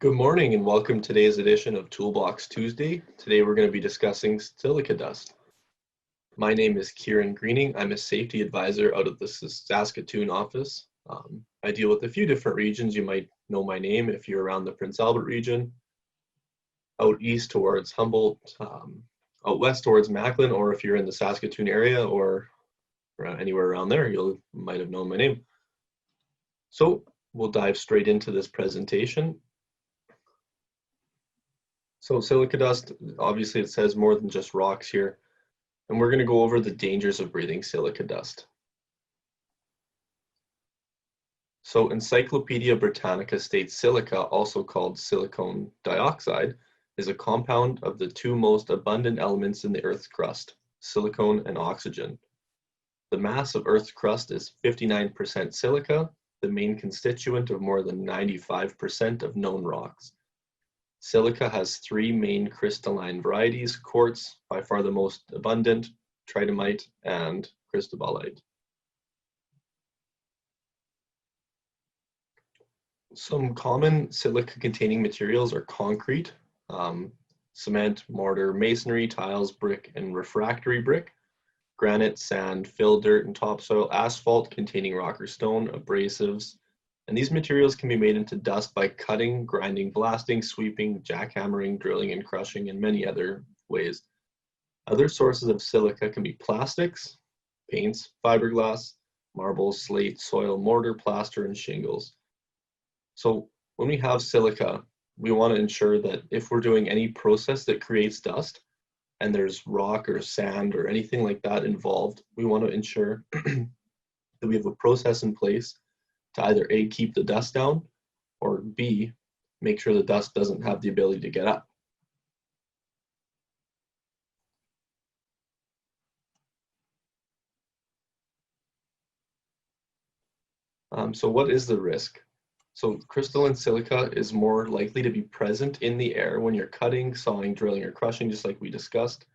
Good morning and welcome to today's edition of Toolbox Tuesday. Today we're going to be discussing silica dust. My name is Kieran Greening. I'm a safety advisor out of the Saskatoon office. I deal with a few different regions. You might know my name if you're around the Prince Albert region, out east towards Humboldt, out west towards Macklin, or if you're in the Saskatoon area or anywhere around there, you might have known my name. So we'll dive straight into this presentation. So silica dust, obviously it says more than just rocks here, and we're going to go over the dangers of breathing silica dust. So Encyclopedia Britannica states silica, also called silicon dioxide, is a compound of the two most abundant elements in the Earth's crust, silicon and oxygen. The mass of Earth's crust is 59% silica, the main constituent of more than 95% of known rocks. Silica has three main crystalline varieties: quartz, by far the most abundant, tridymite, and cristobalite. Some common silica-containing materials are concrete, cement, mortar, masonry, tiles, brick, and refractory brick, granite, sand, fill, dirt, and topsoil, asphalt containing rock or stone, abrasives, and these materials can be made into dust by cutting, grinding, blasting, sweeping, jackhammering, drilling, and crushing, and many other ways. Other sources of silica can be plastics, paints, fiberglass, marbles, slate, soil, mortar, plaster, and shingles. So when we have silica, we want to ensure that if we're doing any process that creates dust, and there's rock or sand or anything like that involved, we want to ensure that we have a process in place to either A, keep the dust down, or B, make sure the dust doesn't have the ability to get up. So what is the risk? So crystalline silica is more likely to be present in the air when you're cutting, sawing, drilling, or crushing, just like we discussed.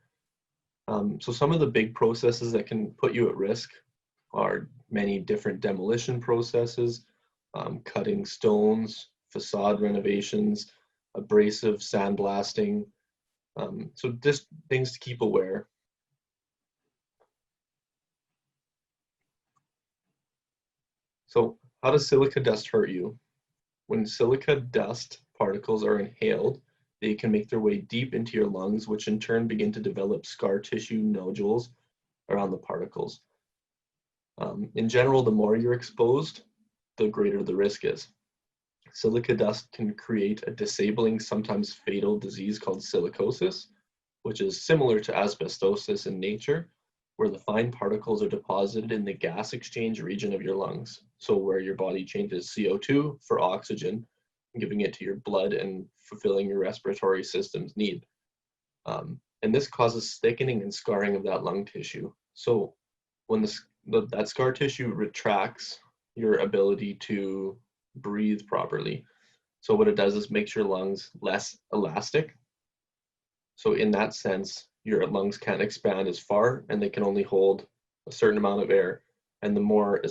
So some of the big processes that can put you at risk are many different demolition processes, cutting stones, facade renovations, abrasive sandblasting. So just things to keep aware. So how does silica dust hurt you? When silica dust particles are inhaled, they can make their way deep into your lungs, which in turn begin to develop scar tissue nodules around the particles. In general, the more you're exposed, the greater the risk is. Silica dust can create a disabling, sometimes fatal disease called silicosis, which is similar to asbestosis in nature, where the fine particles are deposited in the gas exchange region of your lungs. So where your body changes CO2 for oxygen, giving it to your blood and fulfilling your respiratory system's need. And this causes thickening and scarring of that lung tissue. So when that scar tissue retracts your ability to breathe properly. So what it does is makes your lungs less elastic. So in that sense, your lungs can't expand as far and they can only hold a certain amount of air. And the more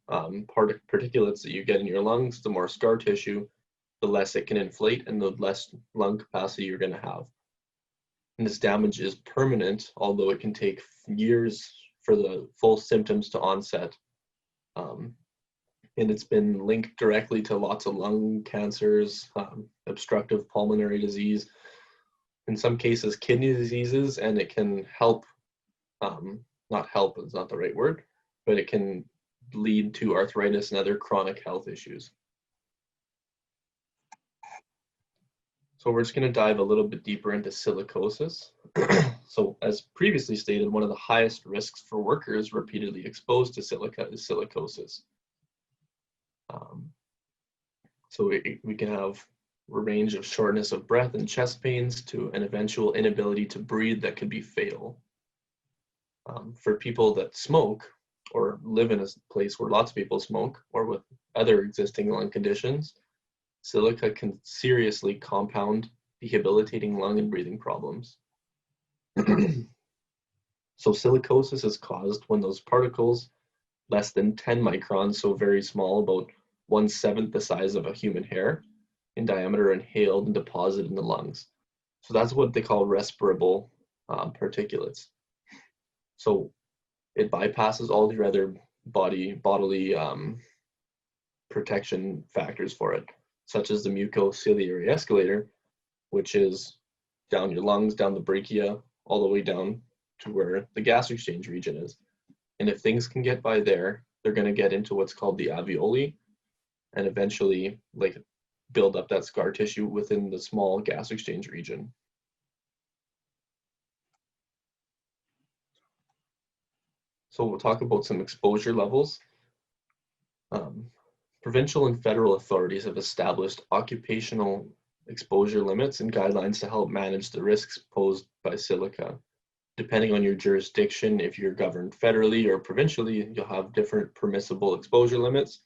particulates that you get in your lungs, the more scar tissue, the less it can inflate and the less lung capacity you're going to have. And this damage is permanent, although it can take years for the full symptoms to onset. And it's been linked directly to lots of lung cancers, obstructive pulmonary disease, in some cases kidney diseases, and it can help, not help is not the right word, but it can lead to arthritis and other chronic health issues. So we're just going to dive a little bit deeper into silicosis. So as previously stated, one of the highest risks for workers repeatedly exposed to silica is silicosis. So we can have a range of shortness of breath and chest pains to an eventual inability to breathe that could be fatal. For people that smoke or live in a place where lots of people smoke or with other existing lung conditions, silica can seriously compound debilitating lung and breathing problems. So silicosis is caused when those particles, less than 10 microns, so very small, about 1/7 the size of a human hair, in diameter are inhaled and deposited in the lungs. So that's what they call respirable particulates. So it bypasses all your other bodily protection factors for it, such as the mucociliary escalator, which is down your lungs, down the bronchia, all the way down to where the gas exchange region is. And if things can get by there, they're going to get into what's called the alveoli and eventually like build up that scar tissue within the small gas exchange region. So we'll talk about some exposure levels. Provincial and federal authorities have established occupational exposure limits and guidelines to help manage the risks posed by silica. Depending on your jurisdiction, if you're governed federally or provincially, you'll have different permissible exposure limits.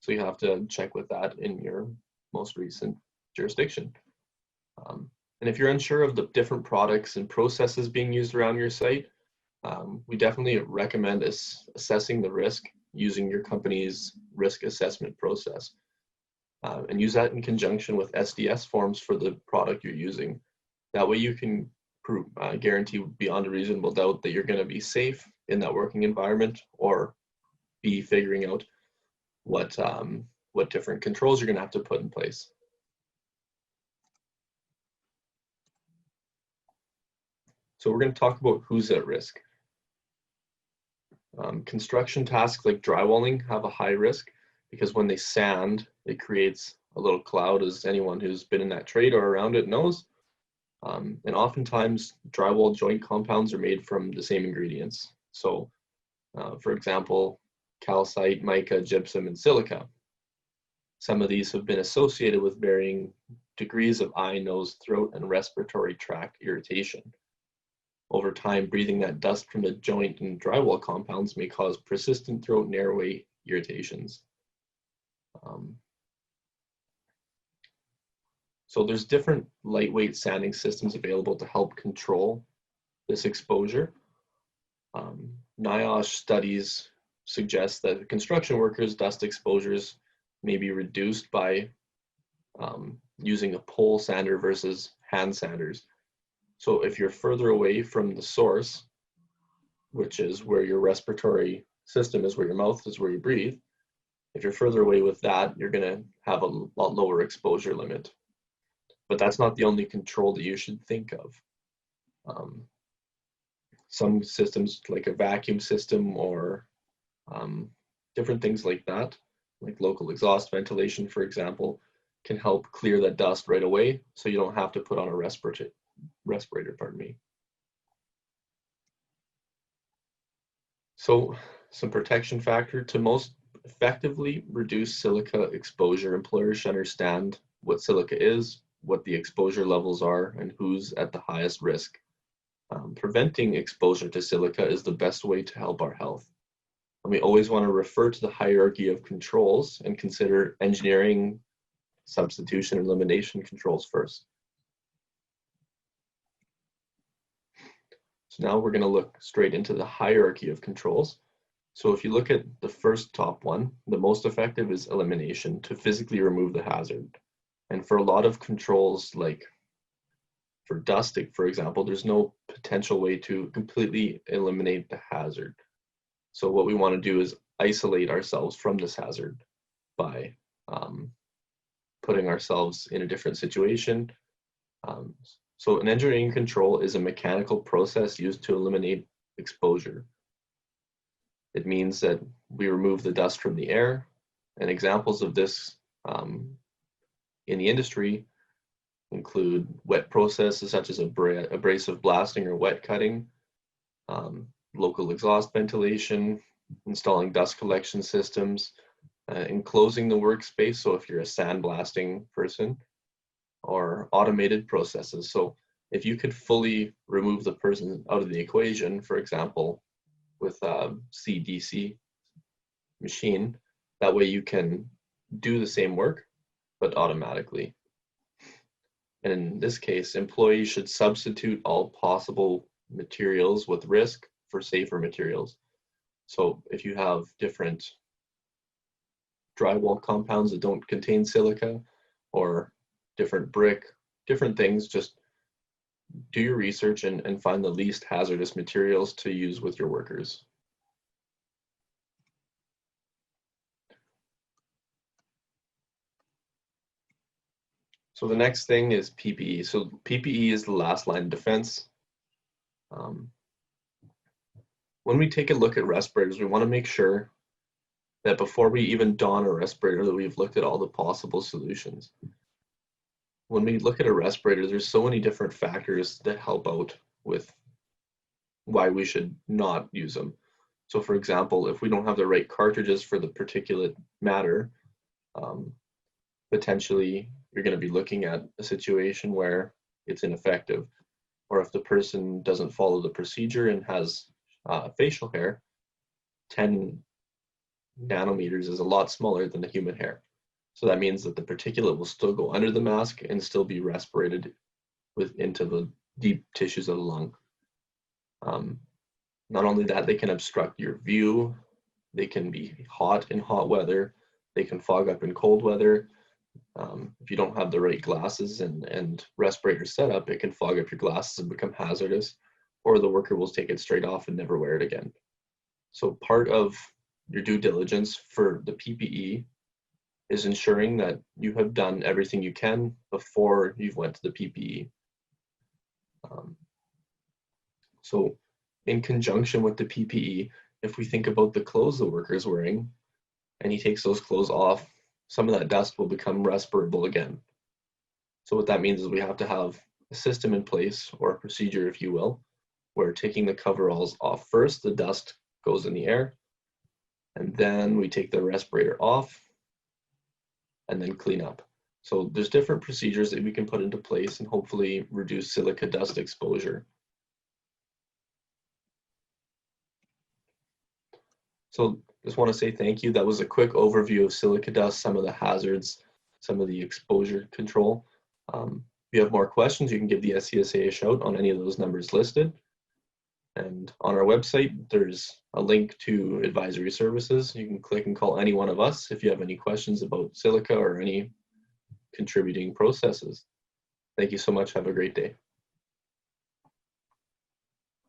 So you have to check with that in your most recent jurisdiction. And if you're unsure of the different products and processes being used around your site, we definitely recommend assessing the risk using your company's risk assessment process. And use that in conjunction with SDS forms for the product you're using. That way you can guarantee beyond a reasonable doubt that you're going to be safe in that working environment, or be figuring out what different controls you're going to have to put in place. So we're going to talk about who's at risk. Construction tasks like drywalling have a high risk because when they sand, it creates a little cloud, as anyone who's been in that trade or around it knows. And oftentimes drywall joint compounds are made from the same ingredients. So for example, calcite, mica, gypsum, and silica. Some of these have been associated with varying degrees of eye, nose, throat, and respiratory tract irritation. Over time, breathing that dust from the joint and drywall compounds may cause persistent throat and airway irritations. So there's different lightweight sanding systems available to help control this exposure. NIOSH studies suggest that construction workers' dust exposures may be reduced by using a pole sander versus hand sanders. So if you're further away from the source, which is where your respiratory system is, where your mouth is, where you breathe, if you're further away with that, you're going to have a lot lower exposure limit. But that's not the only control that you should think of. Some systems, like a vacuum system or different things like that, like local exhaust ventilation, for example, can help clear that dust right away, so you don't have to put on a respirator, pardon me. So some protection factor: to most effectively reduce silica exposure, employers should understand what silica is, what the exposure levels are, and who's at the highest risk. Preventing exposure to silica is the best way to help our health. And we always want to refer to the hierarchy of controls and consider engineering, substitution, and elimination controls first. So now we're going to look straight into the hierarchy of controls. So if you look at the first top one, the most effective is elimination, to physically remove the hazard. And for a lot of controls, like for dust, for example, there's no potential way to completely eliminate the hazard. So what we want to do is isolate ourselves from this hazard by putting ourselves in a different situation. So an engineering control is a mechanical process used to eliminate exposure. It means that we remove the dust from the air, and examples of this in the industry include wet processes such as abrasive blasting or wet cutting, local exhaust ventilation, installing dust collection systems, enclosing the workspace, so if you're a sandblasting person, or automated processes. So if you could fully remove the person out of the equation, for example, with a CDC machine, that way you can do the same work, but automatically. And in this case, employees should substitute all possible materials with risk for safer materials. So if you have different drywall compounds that don't contain silica, or different brick, different things. Just do your research and find the least hazardous materials to use with your workers. So the next thing is PPE. So PPE is the last line of defense. When we take a look at respirators, we want to make sure that before we even don a respirator, that we've looked at all the possible solutions. When we look at a respirator, there's so many different factors that help out with why we should not use them. So for example, if we don't have the right cartridges for the particulate matter, potentially you're going to be looking at a situation where it's ineffective. Or if the person doesn't follow the procedure and has facial hair, 10 nanometers is a lot smaller than the human hair. So that means that the particulate will still go under the mask and still be respirated into the deep tissues of the lung. Not only that, they can obstruct your view. They can be hot in hot weather. They can fog up in cold weather. If you don't have the right glasses and respirator setup, it can fog up your glasses and become hazardous, or the worker will take it straight off and never wear it again. So part of your due diligence for the PPE is ensuring that you have done everything you can before you've went to the PPE. So in conjunction with the PPE, if we think about the clothes the worker is wearing, and he takes those clothes off, some of that dust will become respirable again. So what that means is we have to have a system in place, or a procedure, if you will, where taking the coveralls off first, the dust goes in the air, and then we take the respirator off and then clean up. So there's different procedures that we can put into place and hopefully reduce silica dust exposure. So just want to say thank you. That was a quick overview of silica dust, some of the hazards, some of the exposure control. If you have more questions, you can give the SCSA a shout on any of those numbers listed. And on our website, there's a link to advisory services. You can click and call any one of us if you have any questions about silica or any contributing processes. Thank you so much. Have a great day.